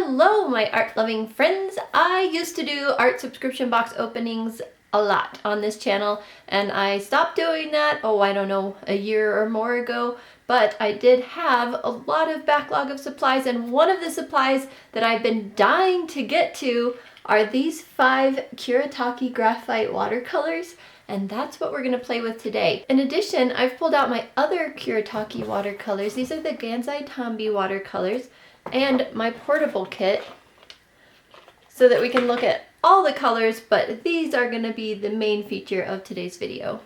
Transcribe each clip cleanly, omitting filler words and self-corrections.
Hello, my art-loving friends. I used to do art subscription box openings a lot on this channel, and I stopped doing that, I don't know, a year or more ago, but I did have a lot of backlog of supplies, and one of the supplies that I've been dying to get to are these 5 Kuretake graphite watercolors, and that's what we're going to play with today. In addition, I've pulled out my other Kuretake watercolors. These are the Gansai Tambi watercolors, and my portable kit so that we can look at all the colors, but these are going to be the main feature of today's video.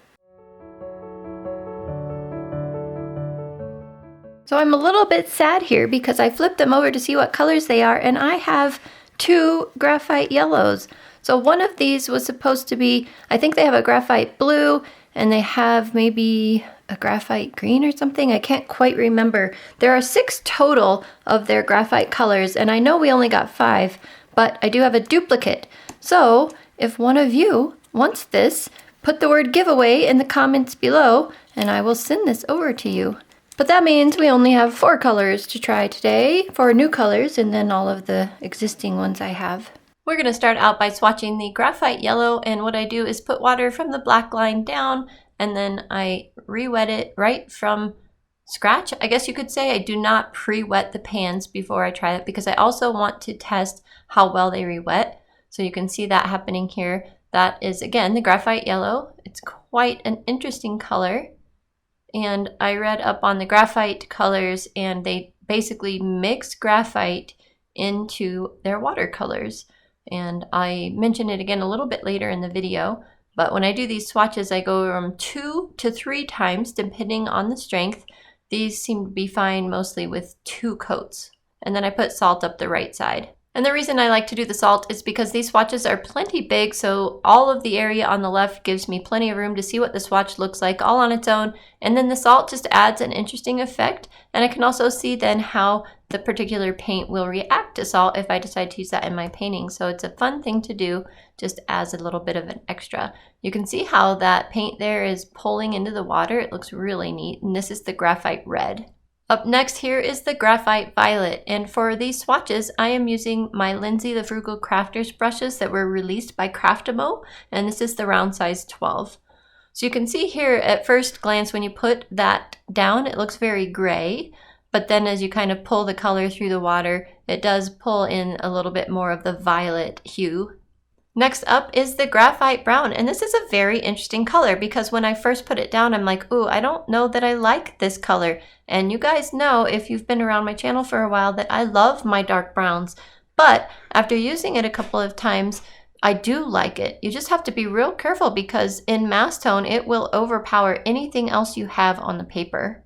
So I'm a little bit sad here because I flipped them over to see what colors they are, and I have 2 graphite yellows. So one of these was supposed to be, I think they have a graphite blue, and they have maybe a graphite green or something. I can't quite remember. There are 6 total of their graphite colors, and I know we only got 5, but I do have a duplicate. So if one of you wants this, put the word giveaway in the comments below, and I will send this over to you. But that means we only have 4 colors to try today, 4 new colors, and then all of the existing ones I have. We're going to start out by swatching the graphite yellow, and what I do is put water from the black line down, and then I re-wet it right from scratch, I guess you could say. I do not pre-wet the pans before I try it because I also want to test how well they re-wet. So you can see that happening here. That is, again, the graphite yellow. It's quite an interesting color. And I read up on the graphite colors, and they basically mix graphite into their watercolors. And I mention it again a little bit later in the video, but when I do these swatches, I go from 2 to 3 times depending on the strength. These seem to be fine mostly with 2 coats. And then I put salt up the right side. And the reason I like to do the salt is because these swatches are plenty big, so all of the area on the left gives me plenty of room to see what the swatch looks like all on its own, and then the salt just adds an interesting effect, and I can also see then how the particular paint will react to salt if I decide to use that in my painting. So it's a fun thing to do, just as a little bit of an extra. You can see how that paint there is pulling into the water. It looks really neat, and this is the graphite red. Up next here is the graphite violet, and for these swatches I am using my Lindsay the Frugal Crafters brushes that were released by Craftamo, and this is the round size 12. So you can see here at first glance when you put that down it looks very gray, but then as you kind of pull the color through the water it does pull in a little bit more of the violet hue. Next up is the graphite brown, and this is a very interesting color because when I first put it down I'm like, ooh, I don't know that I like this color. And you guys know, if you've been around my channel for a while, that I love my dark browns, but after using it a couple of times I do like it. You just have to be real careful because in mass tone it will overpower anything else you have on the paper.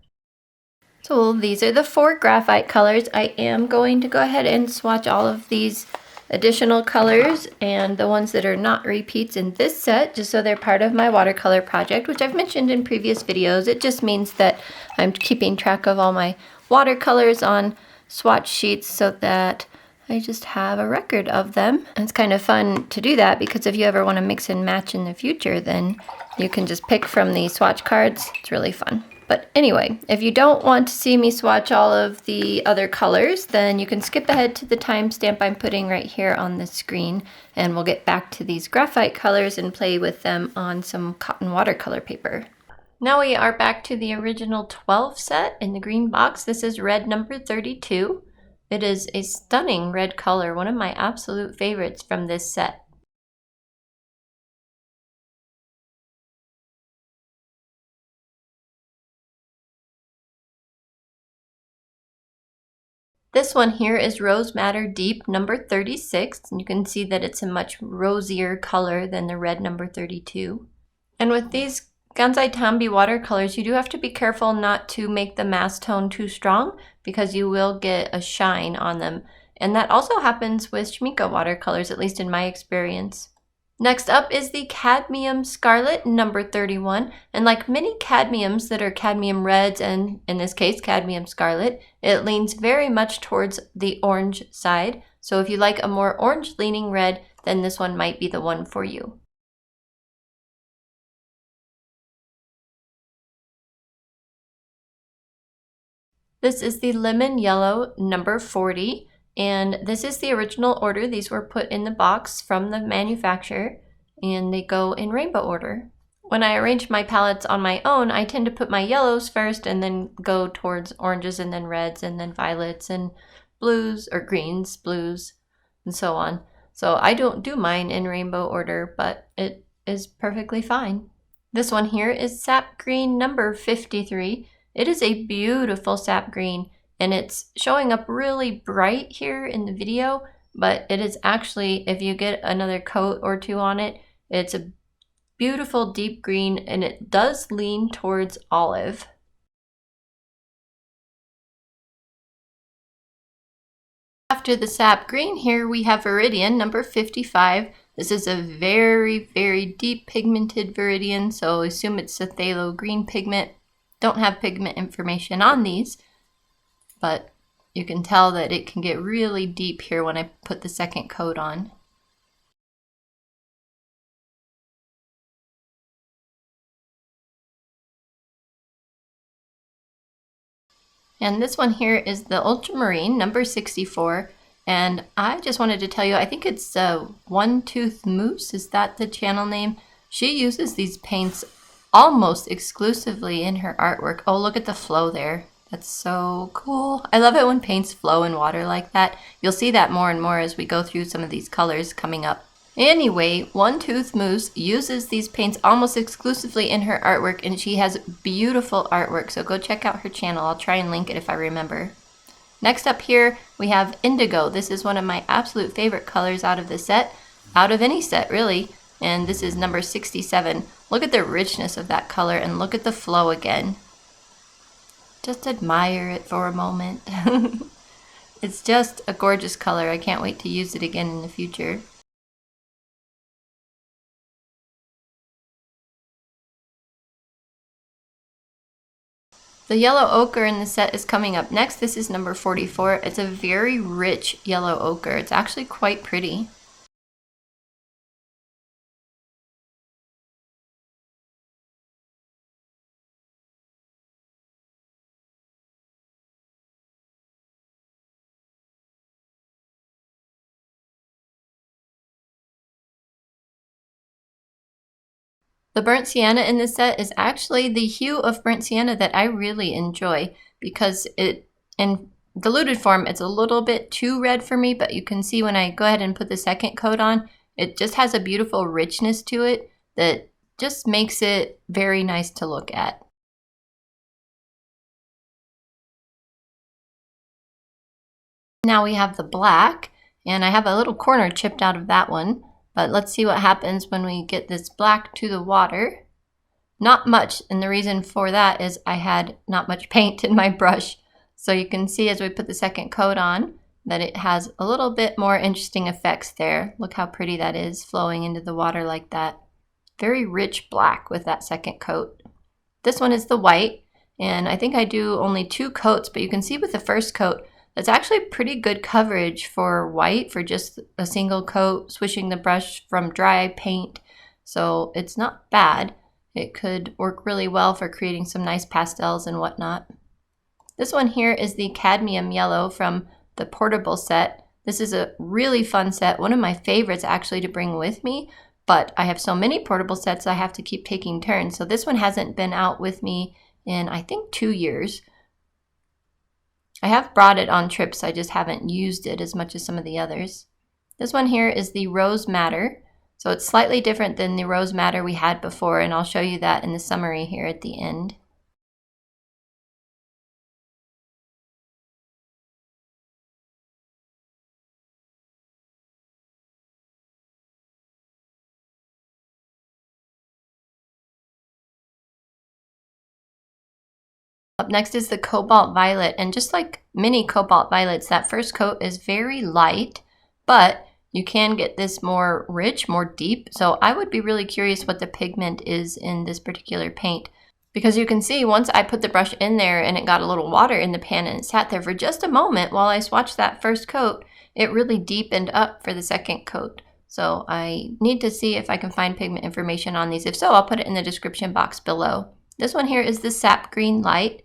So these are the 4 graphite colors. I am going to go ahead and swatch all of these additional colors and the ones that are not repeats in this set, just so they're part of my watercolor project, which I've mentioned in previous videos. It just means that I'm keeping track of all my watercolors on swatch sheets so that I just have a record of them. And it's kind of fun to do that because if you ever want to mix and match in the future, then you can just pick from the swatch cards. It's really fun. But anyway, if you don't want to see me swatch all of the other colors, then you can skip ahead to the timestamp I'm putting right here on the screen, and we'll get back to these graphite colors and play with them on some cotton watercolor paper. Now we are back to the original 12 set in the green box. This is red number 32. It is a stunning red color, one of my absolute favorites from this set. This one here is Rose Madder Deep number 36, and you can see that it's a much rosier color than the red number 32. And with these Gansai Tambi watercolors, you do have to be careful not to make the mass tone too strong because you will get a shine on them. And that also happens with Schmincke watercolors, at least in my experience. Next up is the Cadmium Scarlet number 31, and like many cadmiums that are cadmium reds and in this case cadmium scarlet, it leans very much towards the orange side. So if you like a more orange leaning red, then this one might be the one for you. This is the Lemon Yellow number 40, And this is the original order. These were put in the box from the manufacturer, and they go in rainbow order. When I arrange my palettes on my own, I tend to put my yellows first and then go towards oranges and then reds and then violets and blues or greens, blues, and so on. So I don't do mine in rainbow order, but it is perfectly fine. This one here is sap green number 53. It is a beautiful sap green, and it's showing up really bright here in the video, but it is actually, if you get another coat or two on it, it's a beautiful deep green, and it does lean towards olive. After the sap green here, we have Viridian number 55. This is a very, very deep pigmented Viridian, so assume it's a phthalo green pigment. Don't have pigment information on these, but you can tell that it can get really deep here when I put the second coat on. And this one here is the Ultramarine number 64. And I just wanted to tell you, I think it's One Tooth Moose. Is that the channel name? She uses these paints almost exclusively in her artwork. Oh, look at the flow there. That's so cool. I love it when paints flow in water like that. You'll see that more and more as we go through some of these colors coming up. Anyway, One Tooth Moose uses these paints almost exclusively in her artwork, and she has beautiful artwork, so go check out her channel. I'll try and link it if I remember. Next up here, we have Indigo. This is one of my absolute favorite colors out of the set, out of any set really, and this is number 67. Look at the richness of that color, and look at the flow again. Just admire it for a moment. It's just a gorgeous color. I can't wait to use it again in the future. The yellow ochre in the set is coming up next. This is number 44. It's a very rich yellow ochre. It's actually quite pretty. The burnt sienna in this set is actually the hue of burnt sienna that I really enjoy, because in diluted form, it's a little bit too red for me, but you can see when I go ahead and put the second coat on, it just has a beautiful richness to it that just makes it very nice to look at. Now we have the black, and I have a little corner chipped out of that one. But let's see what happens when we get this black to the water. Not much, and the reason for that is I had not much paint in my brush. So you can see as we put the second coat on that it has a little bit more interesting effects there. Look how pretty that is flowing into the water like that. Very rich black with that second coat. This one is the white, and I think I do only 2 coats, but you can see with the first coat, that's actually pretty good coverage for white, for just a single coat, swishing the brush from dry paint. So it's not bad. It could work really well for creating some nice pastels and whatnot. This one here is the cadmium yellow from the portable set. This is a really fun set, one of my favorites actually to bring with me, but I have so many portable sets I have to keep taking turns. So this one hasn't been out with me in I think 2 years. I have brought it on trips, I just haven't used it as much as some of the others. This one here is the Rose Madder. So it's slightly different than the Rose Madder we had before, and I'll show you that in the summary here at the end. Up next is the Cobalt Violet, and just like many Cobalt Violets, that first coat is very light, but you can get this more rich, more deep. So I would be really curious what the pigment is in this particular paint, because you can see once I put the brush in there and it got a little water in the pan and it sat there for just a moment while I swatched that first coat, it really deepened up for the second coat. So I need to see if I can find pigment information on these. If so, I'll put it in the description box below. This one here is the Sap Green Light.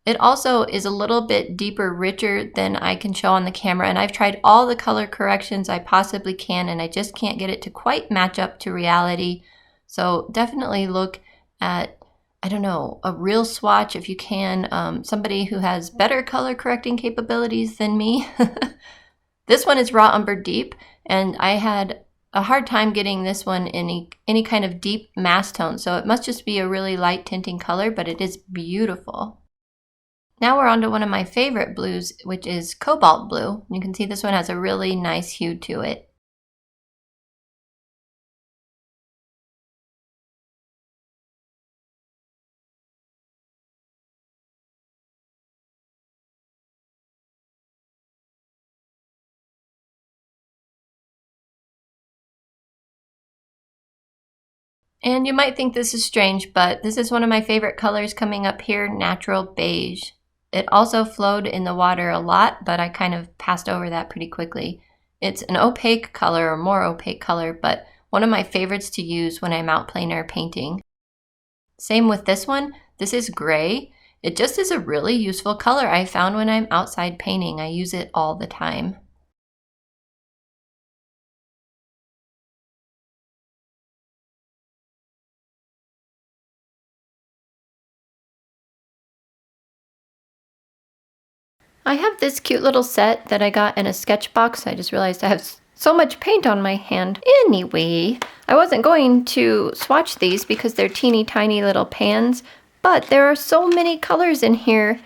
It also is a little bit deeper, richer than I can show on the camera, and I've tried all the color corrections I possibly can, and I just can't get it to quite match up to reality. So definitely look at, I don't know, a real swatch if you can, somebody who has better color correcting capabilities than me. This one is Raw Umber Deep, and I had a hard time getting this one in any kind of deep mass tone, so it must just be a really light tinting color, but it is beautiful. Now we're on to one of my favorite blues, which is Cobalt Blue. You can see this one has a really nice hue to it. And you might think this is strange, but this is one of my favorite colors coming up here, Natural Beige. It also flowed in the water a lot, but I kind of passed over that pretty quickly. It's an opaque color, or more opaque color, but one of my favorites to use when I'm out plein air painting. Same with this one. This is gray. It just is a really useful color I found when I'm outside painting. I use it all the time. I have this cute little set that I got in a sketch box. I just realized I have so much paint on my hand. Anyway, I wasn't going to swatch these because they're teeny tiny little pans, but there are so many colors in here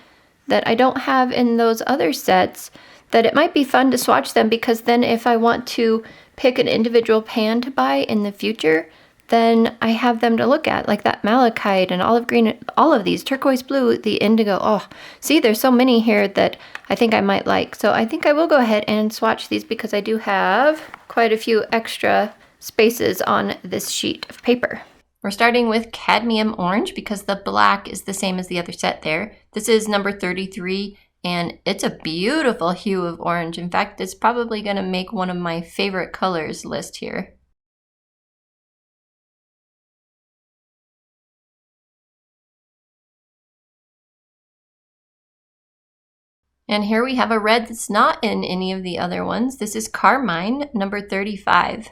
that I don't have in those other sets that it might be fun to swatch them, because then if I want to pick an individual pan to buy in the future, then I have them to look at, like that malachite and olive green, all of these, turquoise blue, the indigo. Oh, see, there's so many here that I think I might like. So I think I will go ahead and swatch these because I do have quite a few extra spaces on this sheet of paper. We're starting with Cadmium Orange because the black is the same as the other set there. This is number 33, and it's a beautiful hue of orange. In fact, it's probably going to make one of my favorite colors list here. And here we have a red that's not in any of the other ones. This is Carmine, number 35.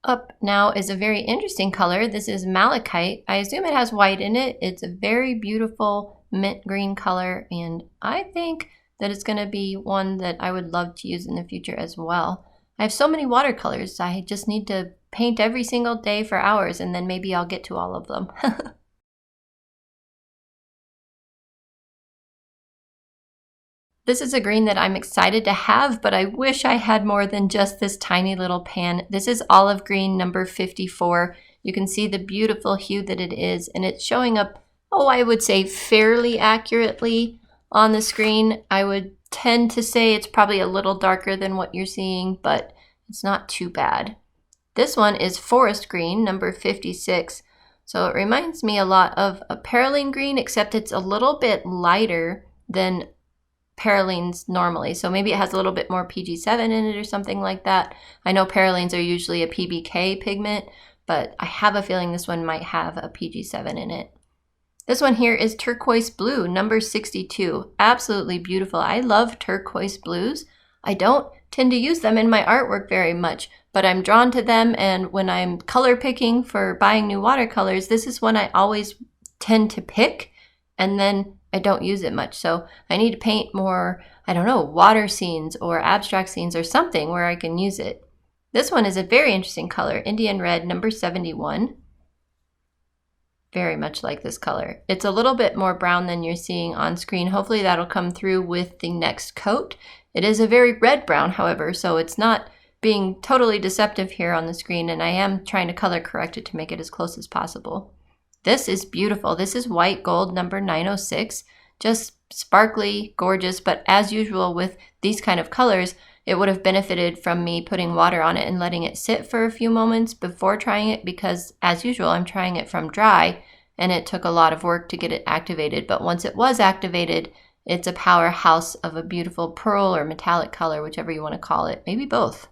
Up now is a very interesting color. This is Malachite. I assume it has white in it. It's a very beautiful mint green color, and I think that it's going to be one that I would love to use in the future as well. I have so many watercolors, I just need to paint every single day for hours, and then maybe I'll get to all of them. This is a green that I'm excited to have, but I wish I had more than just this tiny little pan. This is Olive Green, number 54. You can see the beautiful hue that it is, and it's showing up, oh, I would say fairly accurately on the screen. I would tend to say it's probably a little darker than what you're seeing, but it's not too bad. This one is Forest Green, number 56. So it reminds me a lot of a Perylene green, except it's a little bit lighter than Perylenes normally. So maybe it has a little bit more PG7 in it or something like that. I know Perylenes are usually a PBK pigment, but I have a feeling this one might have a PG7 in it. This one here is Turquoise Blue, number 62. Absolutely beautiful. I love turquoise blues. I don't tend to use them in my artwork very much, but I'm drawn to them, and when I'm color picking for buying new watercolors, this is one I always tend to pick, and then I don't use it much. So I need to paint more, I don't know, water scenes or abstract scenes or something where I can use it. This one is a very interesting color, Indian Red, number 71. Very much like this color. It's a little bit more brown than you're seeing on screen. Hopefully that'll come through with the next coat. It is a very red brown, however, so it's not being totally deceptive here on the screen, and I am trying to color correct it to make it as close as possible. This is beautiful. This is White Gold, number 906. Just sparkly, gorgeous, but as usual with these kind of colors, it would have benefited from me putting water on it and letting it sit for a few moments before trying it, because as usual, I'm trying it from dry, and it took a lot of work to get it activated. But once it was activated, it's a powerhouse of a beautiful pearl or metallic color, whichever you want to call it, maybe both.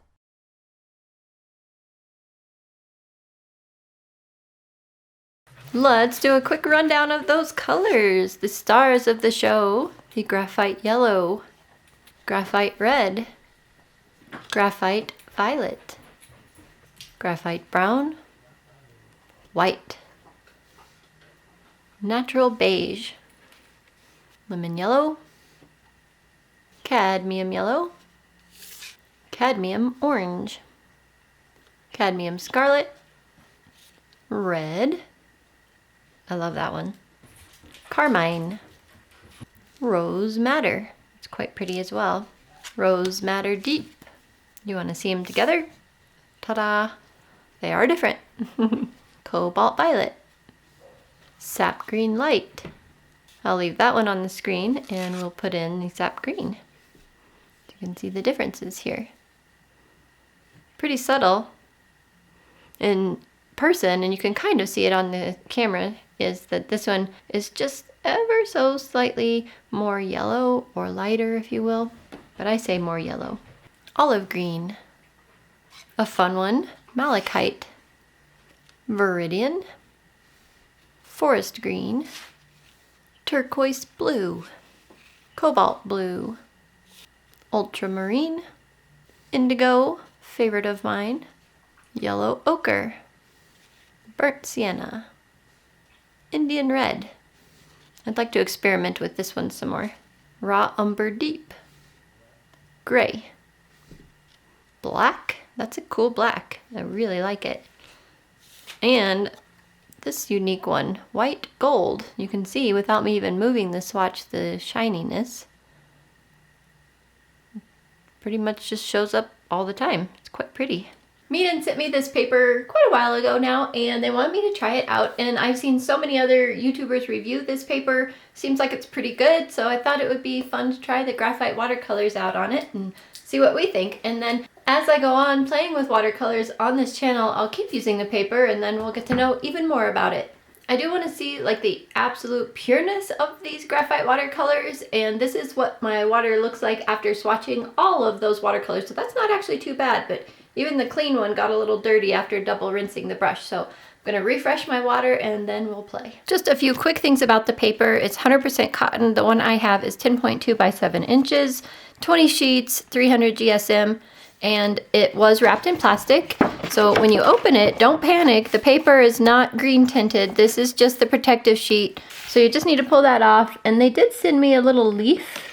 Let's do a quick rundown of those colors. The stars of the show: the graphite yellow, graphite red, graphite violet, graphite brown, white, natural beige, lemon yellow, cadmium yellow, cadmium orange, cadmium scarlet, red, I love that one, carmine, rose madder, it's quite pretty as well, rose madder deep. You want to see them together? Ta-da! They are different. Cobalt violet, sap green light. I'll leave that one on the screen and we'll put in the sap green. You can see the differences here. Pretty subtle in person, and you can kind of see it on the camera, is that this one is just ever so slightly more yellow, or lighter if you will, but I say more yellow. Olive green, a fun one, malachite, viridian, forest green, turquoise blue, cobalt blue, ultramarine, indigo, favorite of mine, yellow ochre, burnt sienna, Indian red. I'd like to experiment with this one some more. Raw umber deep, gray, black. That's a cool black. I really like it. And this unique one, white gold. You can see without me even moving the swatch the shininess. Pretty much just shows up all the time. It's quite pretty. Miranda sent me this paper quite a while ago now, and they wanted me to try it out, and I've seen so many other YouTubers review this paper. Seems like it's pretty good, so I thought it would be fun to try the graphite watercolors out on it and see what we think. And then as I go on playing with watercolors on this channel, I'll keep using the paper, and then we'll get to know even more about it. I do want to see like the absolute pureness of these graphite watercolors, and this is what my water looks like after swatching all of those watercolors, so that's not actually too bad, but even the clean one got a little dirty after double rinsing the brush. So I'm gonna refresh my water and then we'll play. Just a few quick things about the paper. It's 100% cotton. The one I have is 10.2 by 7 inches, 20 sheets, 300 GSM, and it was wrapped in plastic. So when you open it, don't panic. The paper is not green tinted. This is just the protective sheet. So you just need to pull that off. And they did send me a little leaf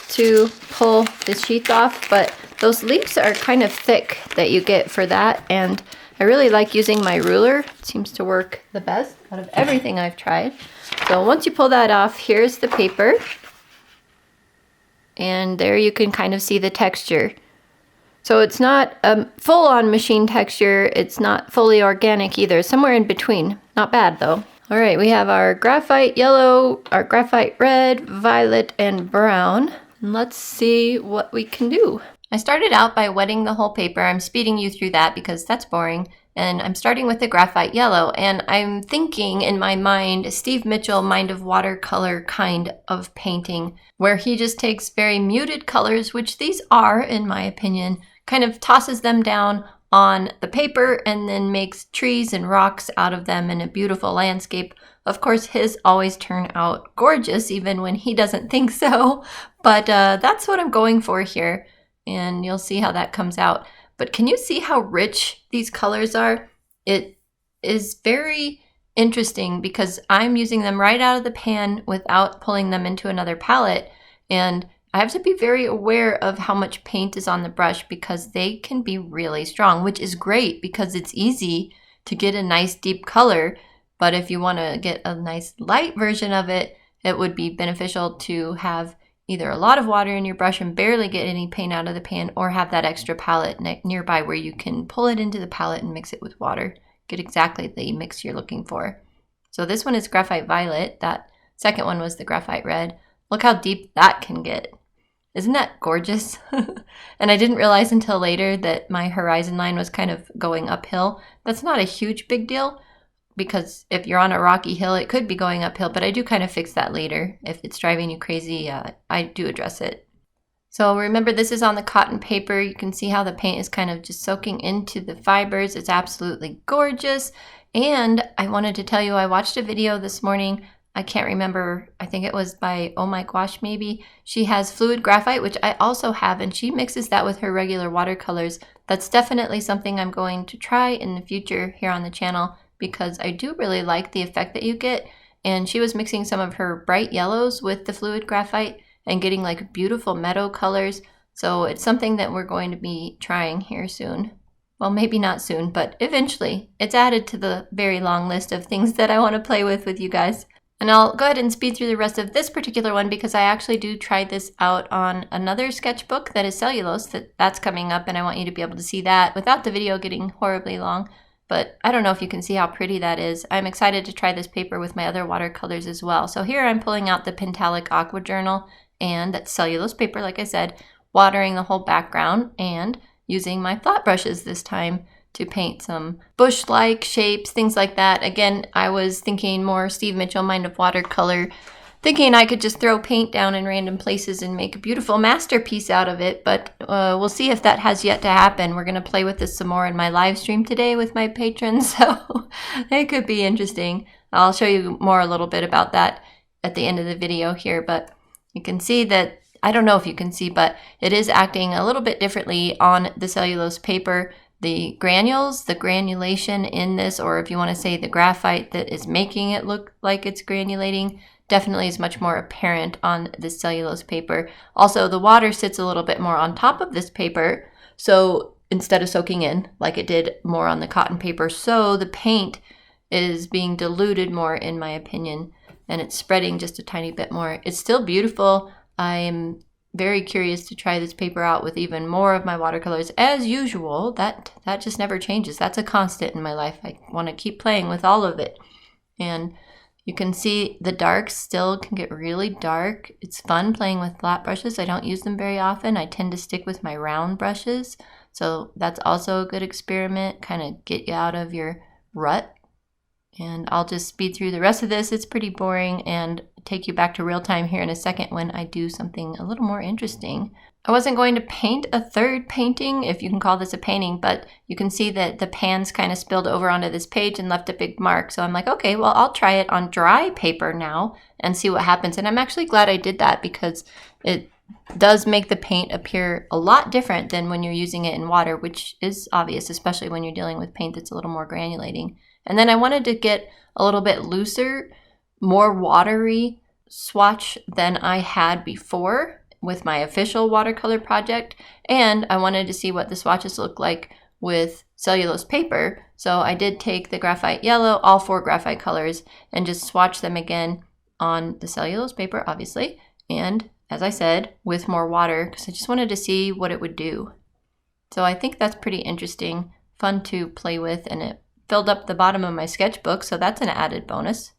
to pull the sheets off, but those leaves are kind of thick that you get for that, and I really like using my ruler. It seems to work the best out of everything I've tried. So once you pull that off, here's the paper, and there you can kind of see the texture. So it's not a full-on machine texture, it's not fully organic either, somewhere in between. Not bad though. All right, we have our graphite yellow, our graphite red, violet, and brown. And let's see what we can do. I started out by wetting the whole paper. I'm speeding you through that because that's boring. And I'm starting with the graphite yellow. And I'm thinking in my mind, Steve Mitchell Mind of Watercolor kind of painting, where he just takes very muted colors, which these are, in my opinion, kind of tosses them down on the paper and then makes trees and rocks out of them in a beautiful landscape. Of course, his always turn out gorgeous, even when he doesn't think so. But that's what I'm going for here. And you'll see how that comes out. But can you see how rich these colors are? It is very interesting because I'm using them right out of the pan without pulling them into another palette. And I have to be very aware of how much paint is on the brush because they can be really strong, which is great because it's easy to get a nice deep color. But if you want to get a nice light version of it, it would be beneficial to have either a lot of water in your brush and barely get any paint out of the pan, or have that extra palette nearby where you can pull it into the palette and mix it with water. Get exactly the mix you're looking for. So this one is graphite violet. That second one was the graphite red. Look how deep that can get. Isn't that gorgeous? And I didn't realize until later that my horizon line was kind of going uphill. That's not a huge big deal, because if you're on a rocky hill, it could be going uphill, but I do kind of fix that later. If it's driving you crazy, I do address it. So remember, this is on the cotton paper. You can see how the paint is kind of just soaking into the fibers. It's absolutely gorgeous. And I wanted to tell you, I watched a video this morning. I can't remember. I think it was by Oh My Gosh, maybe. She has fluid graphite, which I also have, and she mixes that with her regular watercolors. That's definitely something I'm going to try in the future here on the channel because I do really like the effect that you get. And she was mixing some of her bright yellows with the fluid graphite and getting like beautiful meadow colors. So it's something that we're going to be trying here soon. Well, maybe not soon, but eventually. It's added to the very long list of things that I want to play with you guys. And I'll go ahead and speed through the rest of this particular one because I actually do try this out on another sketchbook that is cellulose that's coming up, and I want you to be able to see that without the video getting horribly long. But I don't know if you can see how pretty that is. I'm excited to try this paper with my other watercolors as well. So here I'm pulling out the Pentalic Aqua Journal, and that's cellulose paper, like I said, watering the whole background and using my flat brushes this time to paint some bush-like shapes, things like that. Again, I was thinking more Steve Mitchell Mind of Watercolor, thinking I could just throw paint down in random places and make a beautiful masterpiece out of it, but we'll see if that has yet to happen. We're going to play with this some more in my live stream today with my patrons, so it could be interesting. I'll show you more a little bit about that at the end of the video here, but you can see that, I don't know if you can see, but it is acting a little bit differently on the cellulose paper. The granules, the granulation in this, or if you want to say the graphite that is making it look like it's granulating, definitely is much more apparent on this cellulose paper. Also, the water sits a little bit more on top of this paper, so instead of soaking in like it did more on the cotton paper, so the paint is being diluted more, in my opinion, and it's spreading just a tiny bit more. It's still beautiful. I am very curious to try this paper out with even more of my watercolors. As usual, that just never changes. That's a constant in my life. I want to keep playing with all of it. And you can see the darks still can get really dark. It's fun playing with flat brushes. I don't use them very often. I tend to stick with my round brushes. So that's also a good experiment, kind of get you out of your rut. And I'll just speed through the rest of this. It's pretty boring and take you back to real time here in a second when I do something a little more interesting. I wasn't going to paint a third painting, if you can call this a painting, but you can see that the pans kind of spilled over onto this page and left a big mark. So I'm like, okay, well, I'll try it on dry paper now and see what happens. And I'm actually glad I did that because it does make the paint appear a lot different than when you're using it in water, which is obvious, especially when you're dealing with paint that's a little more granulating. And then I wanted to get a little bit looser, more watery swatch than I had before with my official watercolor project. And I wanted to see what the swatches look like with cellulose paper. So I did take the graphite yellow, all 4 graphite colors, and just swatch them again on the cellulose paper, obviously. And as I said, with more water, because I just wanted to see what it would do. So I think that's pretty interesting, fun to play with, and it filled up the bottom of my sketchbook, so that's an added bonus.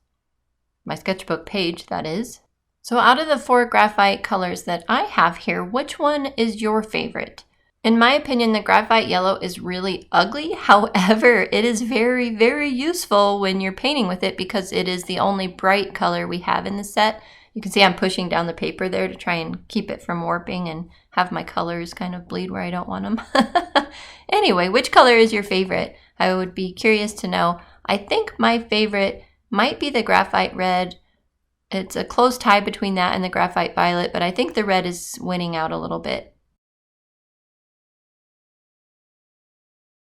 My sketchbook page, that is. So out of the 4 graphite colors that I have here, which one is your favorite? In my opinion, the graphite yellow is really ugly. However, it is very, very useful when you're painting with it because it is the only bright color we have in the set. You can see I'm pushing down the paper there to try and keep it from warping and have my colors kind of bleed where I don't want them. Anyway, which color is your favorite? I would be curious to know. I think my favorite might be the graphite red. It's a close tie between that and the graphite violet, but I think the red is winning out a little bit.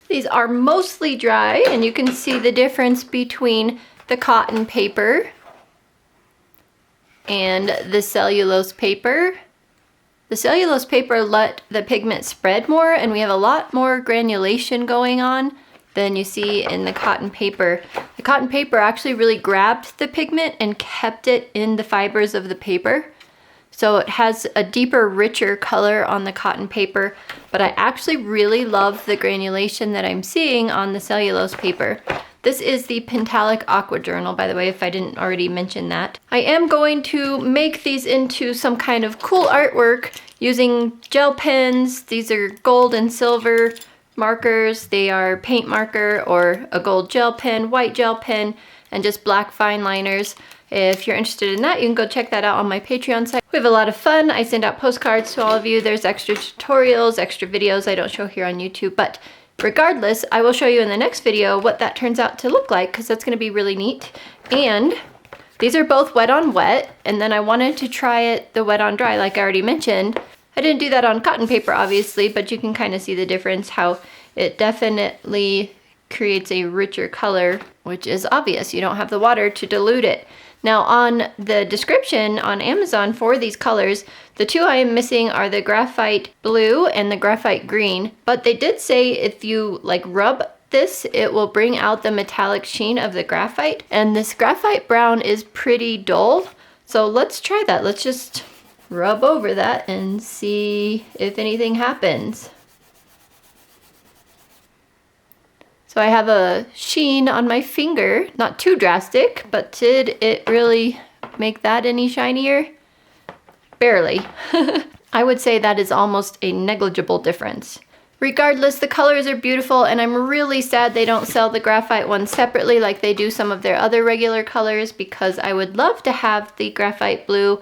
These are mostly dry, and you can see the difference between the cotton paper and the cellulose paper. The cellulose paper let the pigment spread more, and we have a lot more granulation going on than you see in the cotton paper. The cotton paper actually really grabbed the pigment and kept it in the fibers of the paper. So it has a deeper, richer color on the cotton paper, but I actually really love the granulation that I'm seeing on the cellulose paper. This is the Pentalic Aqua Journal, by the way, if I didn't already mention that. I am going to make these into some kind of cool artwork using gel pens. These are gold and silver markers. They are paint marker or a gold gel pen, white gel pen, and just black fine liners. If you're interested in that, you can go check that out on my Patreon site. We have a lot of fun. I send out postcards to all of you. There's extra tutorials, extra videos I don't show here on YouTube, but regardless, I will show you in the next video what that turns out to look like, because that's going to be really neat. And these are both wet on wet, and then I wanted to try it the wet on dry like I already mentioned. I didn't do that on cotton paper obviously, but you can kind of see the difference, how it definitely creates a richer color, which is obvious. You don't have the water to dilute it. Now on the description on Amazon for these colors, the two I am missing are the graphite blue and the graphite green, but they did say if you like rub this, it will bring out the metallic sheen of the graphite, and this graphite brown is pretty dull. So let's try that. Let's just rub over that and see if anything happens. So I have a sheen on my finger, not too drastic, but did it really make that any shinier? Barely. I would say that is almost a negligible difference. Regardless, the colors are beautiful, and I'm really sad they don't sell the graphite ones separately like they do some of their other regular colors, because I would love to have the graphite blue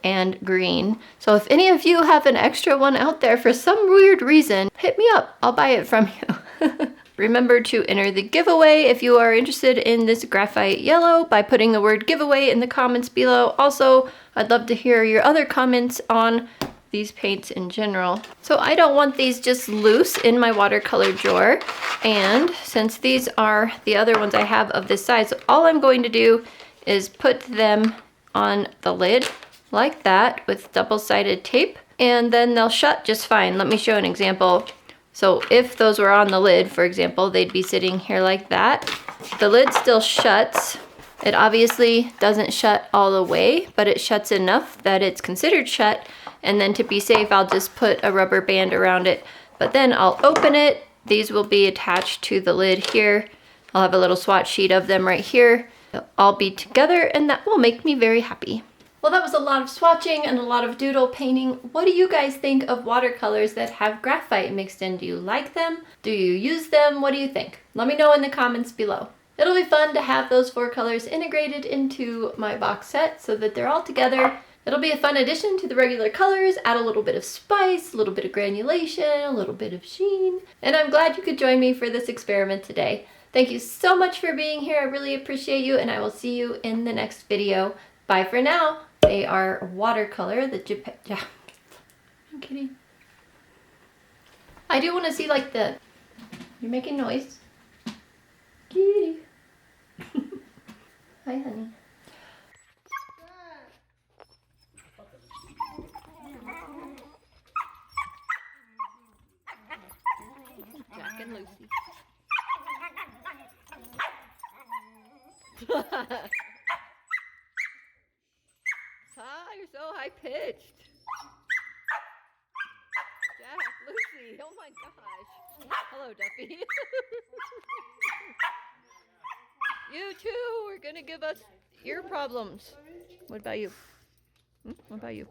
and green. So if any of you have an extra one out there for some weird reason, hit me up. I'll buy it from you. Remember to enter the giveaway if you are interested in this graphite yellow by putting the word giveaway in the comments below. Also, I'd love to hear your other comments on these paints in general. So I don't want these just loose in my watercolor drawer, and since these are the other ones I have of this size, all I'm going to do is put them on the lid like that with double-sided tape, and then they'll shut just fine. Let me show an example. So if those were on the lid, for example, they'd be sitting here like that. The lid still shuts. It obviously doesn't shut all the way, but it shuts enough that it's considered shut. And then to be safe, I'll just put a rubber band around it. But then I'll open it. These will be attached to the lid here. I'll have a little swatch sheet of them right here. They'll all be together, and that will make me very happy. Well, that was a lot of swatching and a lot of doodle painting. What do you guys think of watercolors that have graphite mixed in? Do you like them? Do you use them? What do you think? Let me know in the comments below. It'll be fun to have those 4 colors integrated into my box set so that they're all together. It'll be a fun addition to the regular colors, add a little bit of spice, a little bit of granulation, a little bit of sheen. And I'm glad you could join me for this experiment today. Thank you so much for being here. I really appreciate you, and I will see you in the next video. Bye for now. They are watercolor, I'm kidding. I do want to see like the, you're making noise. Kitty. Hi, honey. Jack and Lucy. You're so high-pitched. Jack, Lucy, oh my gosh. Hello, Duffy. You too are gonna give us ear problems. What about you? What about you?